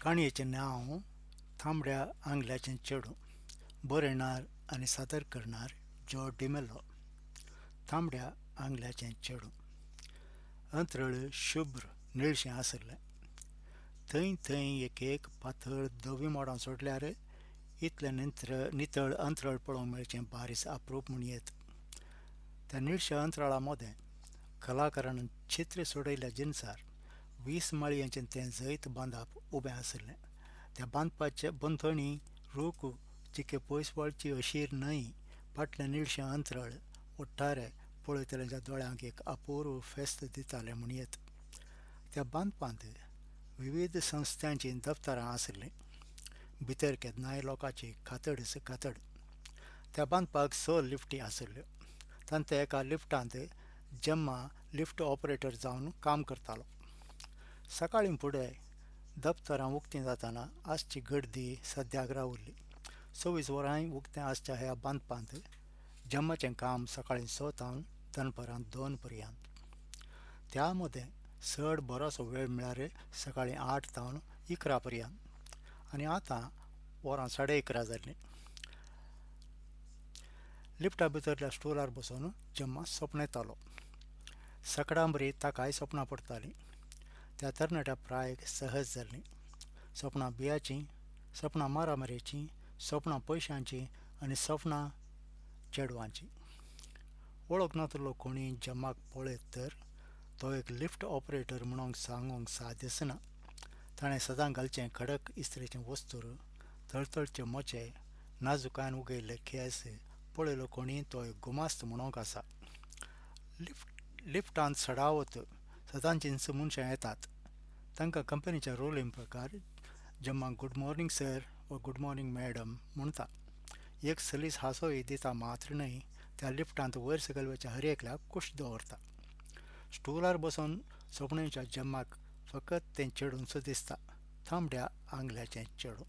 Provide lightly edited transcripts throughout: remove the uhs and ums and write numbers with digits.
काणयेचें नांव थांबड्या आंगल्याचें चेडूं. बरयणार आनी सादर करणार जो डिमेलो. थांबड्या आंगल्याचें चेडूं. अंतरळ शुभ्र निळशें आसलें. थंय थंय एक पातळ धवी मोडां सोडल्यार इतलें नितळ अंतरळ पळोवंक मेळचें बारीस अप्रूप म्हूण येत. त्या निळश्या अंतराळा मदें कलाकारान चित्र सोडयल्या जिनसार 20 माळयांचें तें जैत बांदप उबें आसलें. त्या बांदपाच्या बंथणी रूख जिके पयस वळची अशीर न्हय फाटलें निळशें अंतरळ ओट्टारे पळयतल्यांच्या दोळ्यांक एक अपूर्व फेस्त दितालें म्हूण येत. त्या बांदपांत विविध संस्थांचीं दफ्तरां आसलीं. भितर केन्नाय लोकांची कातडच कातड. त्या बांदपाक 6 लिफ्टी आसल्यो. तांतल्या एका लिफ्टांत जेम्मा लिफ्ट ऑपरेटर जावन काम करतालो. सकाळीं फुडें दफ्तरां उक्तीं जातना आसची गर्दी सद्याक रावुरली. 24 वरांय उक्तें आसच्या ह्या बांदपांत जेम्माचें काम सकाळीं 6 तावन दनपारां 2 पर्यंत. त्या मदें चड बरोसो वेळ म्हळ्यार सकाळीं 8 तावन 11 पर्यंत. आनी आतां वरां 11:30 जालीं. लिफ्टा भितरल्या स्टुलार बसून जेम्मा सपन येतालो. सकाळां बरी ताकाय सपनां पडटालीं. त्या तरणाट्या प्रायेक सहज जाल्लीं. सपनां बियाचीं, सपनां मारामारयेचीं, सपनां पयशांचीं आनी सपनां चेडवांचीं. वळख नातलो कोणी जेम्माक पळयत तर तो एक लिफ्ट ऑपरेटर म्हणूंक सांगूंक साद ना. ताणें सदां घालचें कडक इस्त्रेचें वस्तूर, तळतळचे मोचे, नाजुकायन उगयल्ले केंस पळयलो कोणी तो एक गुमास्त म्हणूंक आसा. लिफ्टांत सडावत सदांचींच मनशां येतात. तांकां कंपनीच्या रुलीं प्रकार जेम्मा गुड मॉर्निंग सर वा गुड मॉर्निंग मॅडम म्हणटा. एक सलीस हांसोय दिता मात्र न्हय, त्या लिफ्टांत वयर सकयल वयच्या हर एकल्याक खुश दवरता. स्टुलार बसून सपनेच्या जेम्माक फकत तें चेडूंच दिसता. थांबड्या आंगल्याचें चेडूं.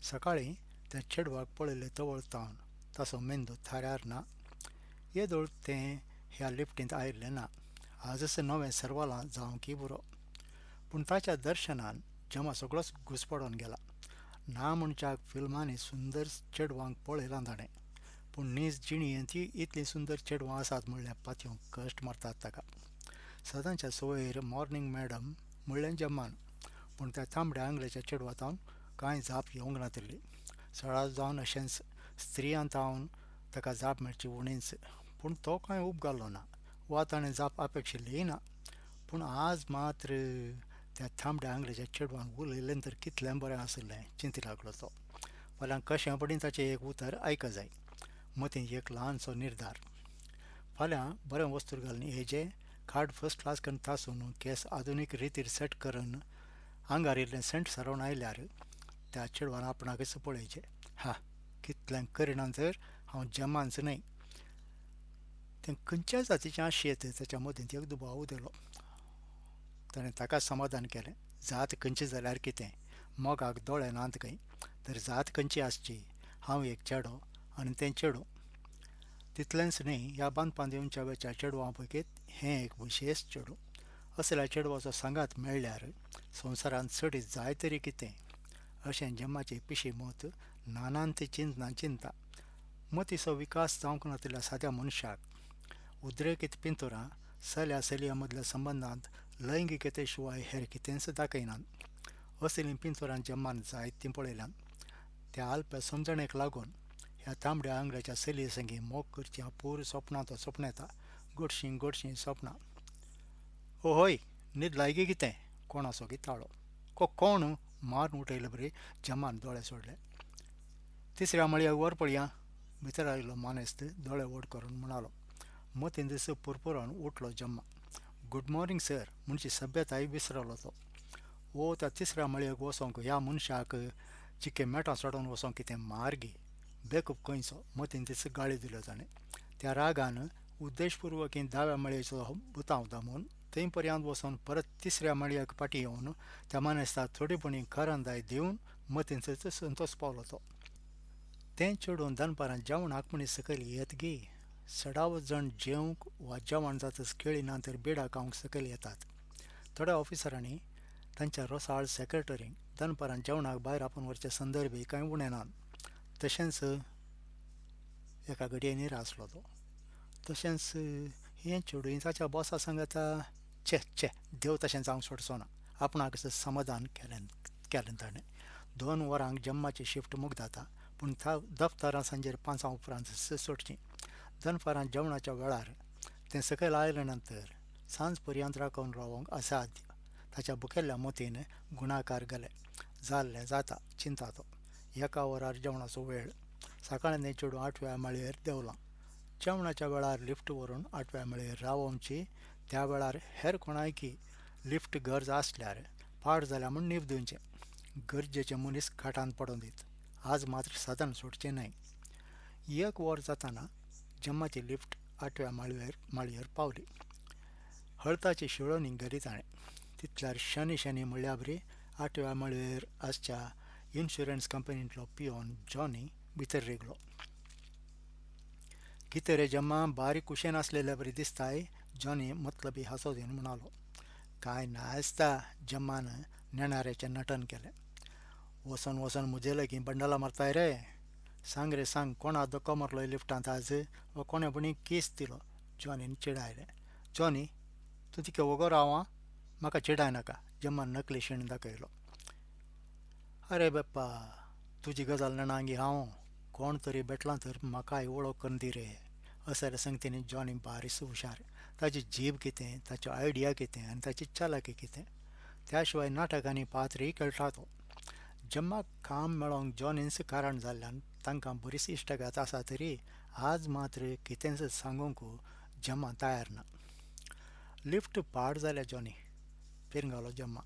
सकाळीं त्या चेडवाक पळयलें तवळ तावन ताचो मेंदू थाऱ्यार ना. येदोळ तें ह्या लिफ्टींत आयिल्लें ना. आजच नवें सर्वालां जावंकी पुरो. पूण ताच्या दर्शनान जेम्मा सगळोच घुसपडून गेला. ना म्हणच्याक फिल्मांनी सुंदर चेडवांक पळयलां ताणें. पूण नीज जिणेंत इतलीं सुंदर चेडवां आसात म्हणलें पातयेवंक कश्ट मारतात ताका. सदांच्या सवयीर मॉर्निंग मॅडम म्हणलें जेम्मान. पूण त्या थांबड्या आंगल्याच्या चेडवातावन कांय जाप येवंक नातिल्ली. सळार जावन अशेंच स्त्रियां तावन ताका जाप मेळची उणींच. पूण तो कांय उपगाल्लो ना वा ताणें जाप अपेक्षिल्लीय ना. पूण आज मात्र त्या थांबड्या आंगल्याच्या चेडवान उलयलें तर कितलें बरें आसलें चिंती लागलो तो. फाल्यां कशें पडीन ताचें एक उतर आयका जाय. मतीं एक ल्हानसो निर्धार. फाल्यां बरें वस्तूर घालून येजें, खाट फर्स्ट क्लास करून तासून केस आधुनीक रितीर सेट करून आंगार इल्लें सेंट सारवून आयल्यार त्या चेडवान आपणाकच पळयचें. हा कितलें करिना तर हांव जेम्मांच न्हय. तें खंयच्या जातीचें आशियेत ताच्या मदींत एक दुबाव उदेलो. ताणें ताका समाधान केलें. जात खंयची जाल्यार कितें, मोगाक दोळे नात खंय, तर जात खंयची आसची. हांव एक चेडो आनी तें चेडूं. तितलेंच न्हय, ह्या बांदपांत येवच्या वेच्या चेडवां पैकी हें एक विशेश चेडूं. असल्या चेडवाचो सांगात मेळ्ळ्यार संवसारांत चड जाय तरी कितें अशें जेम्माचें पिशी मत नानान ती चिंतना चिंता. मतीचो विकास जावंक नातिल्ल्या साद्या मनशाक उद्रेकीत पिंतुरां चल्या चलयां मदल्या संबंदांत लैंगिकते शिवाय हेर कितेंच दाखयनात. असलीं पिंतुरां जेम्मान जायतीं पळयल्यात. त्या अल्प्या समजणेक लागून ह्या तांबड्या आंगल्याच्या चलये संगी मोग करचीं अपूर्व सपनां तो सपन येता. गोडशीं गोडशीं सपनां. ओहोय, न्हीद लायकी कितें कोणाचो गिताळो. कोण मारून उठयले बरी जेम्मान दोळे सोडले. तिसऱ्या माळयेक वर पळया. भितर आयिल्लो मानेस्त दोळे व्हड करून म्हणालो. मतीं दिस पुरपुरोन उठलो जेम्मा. गुड मॉर्निंग सर म्हणची सभ्यताय विसरलो तो. ओ त्या तिसऱ्या माळयेक वसोंक ह्या मनशाक चिके मेटां सोडून वसोंक कितें मार्गी. बेकूब खंयचो मतीन दिस गाळी दिल्यो ताणें. त्या रागान उद्देशपूर्वकी दाव्या माळयेचो बुतांव दामून थंय पर्यंत वचून परत तिसऱ्या माळयेक फाटीं येवन त्या मानेस्ताक थोडीपणी खारंदाय दिवन मतींच संतोश पावलो तो. तें चेडूं दनपारां जेवणाक म्हणी सकयल येत गे. सडावत जण जेवंक वा जेवण जातच केळीं तर बेडा खावंक सकयल येतात. थोड्या ऑफिसरांनी तांच्या रसाळ सेक्रेटरींक दनपारां जेवणाक भायर आपूण वरचे संदर्भी कांय उणें नात. तशेंच एका घडयेनीर आसलो तो. तशेंच हें चेडूय ताच्या बॉसा सांगता चे चे देव तशें जावंक सोडचो ना. आपणाक समाधान केलें ताणें. 2 वरांक जम्माची शिफ्ट मूग जाता पूण दफ्तरां सांजेर 5 उपरांत सोडची. दनपारां जेवणाच्या वेळार तें सकयल आयले नंतर सांज पर्यंत राखून रावंक असाध्य. ताच्या बुकेल्ल्या मोतीन गुणाकार गेले. जाल्लें जाता चिंता तो. 1 वरार जेवणाचो वेळ. सकाळीं तें चेडूं 8व्या माळयेर देवलां. जेवणाच्या वेळार लिफ्ट व्हरून 8व्या माळयेर रावोवची. त्या वेळार हेर कोणायकी लिफ्ट गरज आसल्यार पाड जाल्या म्हूण नीव दिवचें. गरजेचे मनीस खाटांत पडूं दीत. आज मात्र सदन सोडचें न्हय. 1 वर जाताना जम्माची लिफ्ट 8व्या माळयेर पावली. हळताची शिळोनी गेली ताणें. तितल्यार शनी म्हणल्या बरी 8व्या माळयेर आसच्या इन्शुरन्स कंपनींतलो पियोन जॉनी भितर रिगलो. कितें रे जम्मा, बारीक कुशेन आसलेले बरी दिसताय, जॉनी मतलबी हांसो दिवन म्हणालो. कांय नासता, जम्मान नेणाऱ्याचें नटन केलें. वसन म्हजे लागीं बंडला मारताय रे. सांग रे सांग, कोणा धक्को मारलो लिफ्टांत आज, वा कोणे बणी केस दिलो? जॉनीन चिडायलें. जॉनी, तूं तिके वगो राव आं. म्हाका चिडाय नाका, जम्मान नकली शीण दाखयलो. अरे बाप्पा, तुजी गजाल नेणांगी हांव. कोण तरी बेटलां तर म्हाकाय वळख करून दी रे. असल्या संगतींनी जॉनी बारीस हुशार. ताची जीब कितें, ताच्यो आयडिया कितें आनी ताची चालाकी कितें. त्या शिवाय नाटकांनी पात्रय खेळटा तो. जम्माक काम मेळोंक जॉनीन्स कारण जाल्ल्यान तांकां बरीच इश्टगात आसा तरी आज मात्र कितेंच सांगूंक जम्मा तयार ना. लिफ्ट पाड जाल्या जॉनी, पिरगालो जम्मा.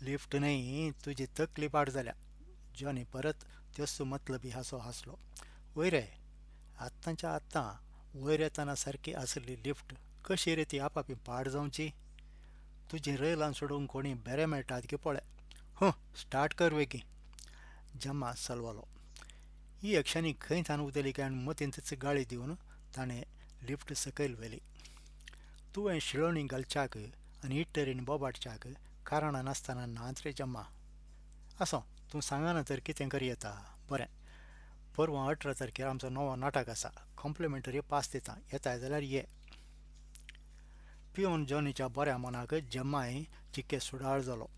लिफ्ट न्हय, तुजी तकली पाड जाल्या. जॉनी परत त्योच मतलबी हांसो हांसलो. वय रे, आत्तांच्या आत्तां वयर येताना सारकी आसली लिफ्ट कशी रे ती आपापी पाड जावची? तुजी रेलान सोडूंक कोणी बरे मेळटात की पळय. स्टार्ट कर वेगी. जम्मा सलवलो. ही यक्षांनी खंय थान उदेली काय मतींतच गाळी दिवन ताणें लिफ्ट सकयल व्हेली. तुवें शिळोणी घालच्याक आनी इट्टरीन बोबाडच्याक कारणां नासतना नात रे जम्मा. आसो, तूं सांगना तर कितें करी येता. बरें, परवां 18 तारखेर आमचो नवो नाटक आसा. कॉम्प्लिमेंटरी पास दिता. येताय जाल्यार ये. पियोन जॉनीच्या बऱ्या मनाक जम्माय जितके सुडाळ जालो.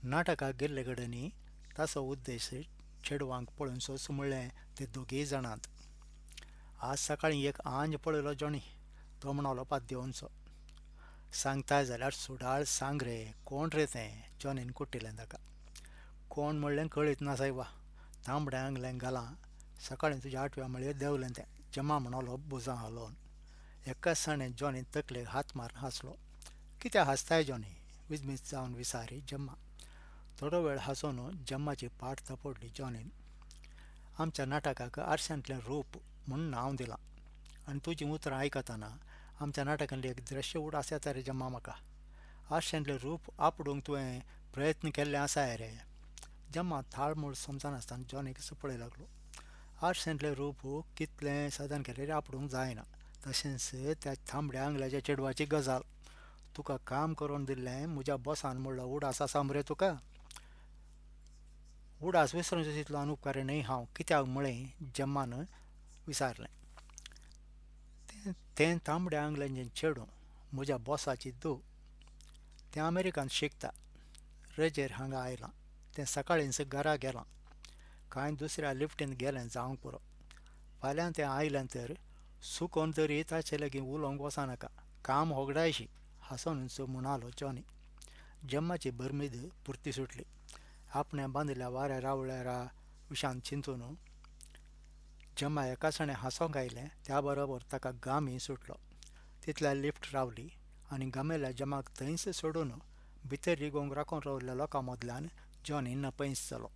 नाटकाक गेल्ले कडेनी ताचो उद्देश चेडवांक पळोवनसोच म्हणलें ते दोगूय जाणांत. आज सकाळीं एक आंज पळयलो जॉनी, तो म्हणालो पाद्येवनचो. सांगताय जाल्यार सुडाळ सांग रे, कोण रे तें? जॉनीन कुट्टिलें ताका. कोण म्हणलें कळीत ना सायबा. तांबड्या आंगलें घालां, सकाळीं तुज्या 8व्या माळयेर देंवलें तें, जम्मा म्हणालो बुजां हालोवन. एकाच साणें जॉनी तकलेक हात मारून हांसलो. कित्याक हांसताय जॉनी? विजमीत जावन विचारी जम्मा. थोडो वेळ हांसून जम्माची पाट थापडली जॉनीन. आमच्या नाटकाक आरशांतलें रूप म्हूण नांव दिलां. आनी तुजीं उतरां आयकतना आमच्या नाटकांतली एक दृश्य उडास येता रे जम्मा म्हाका. आरशांतलें रूप आपडूंक तुवें प्रयत्न केल्ले आसाय रे. जम्मा थाळमूळ समजनासतना जॉनीक पळय लागलो. आरशांतलें रूप कितलें साधन केलें रे आपडूंक जायना. तशेंच त्या थांबड्या आंगल्याच्या चेडवाची गजाल. तुका काम करून दिल्लें म्हज्या बॉसान म्हणलो उडास आसा मरे तुका. उडास विसरूंचो तितलो अनुपकारी न्हय हांव. कित्याक म्हळें? जम्मान विचारलें. तें तांबड्या आंगल्याचें चेडूं म्हज्या बॉसाची धूव. तें अमेरिकांत शिकता. रजेर हांगा आयलां. तें सकाळींच घरा गेलां. कांय दुसऱ्या लिफ्टींत गेलें जावंक पुरो. फाल्यां तें आयलें तर सुकोवन तरी ताचे लागीं उलोवंक वचनाका. काम होगडायशी, हांसूनच म्हणालो जॉनी. जम्माची बरमीद पुर्ती सुटली. आपणें बांदिल्ल्या वाऱ्या रावळ्यारा विशांत चिंतून जम्मा एका साणें हांसोंक आयलें. त्या बरोबर ताका घामय सुटलो. तितल्यार लिफ्ट रावली आनी घामेल्या जम्माक थंयच सोडून भितर रिगोंक राखून राविल्ल्या लोकां मदल्यान जॉनी नपयस जालो.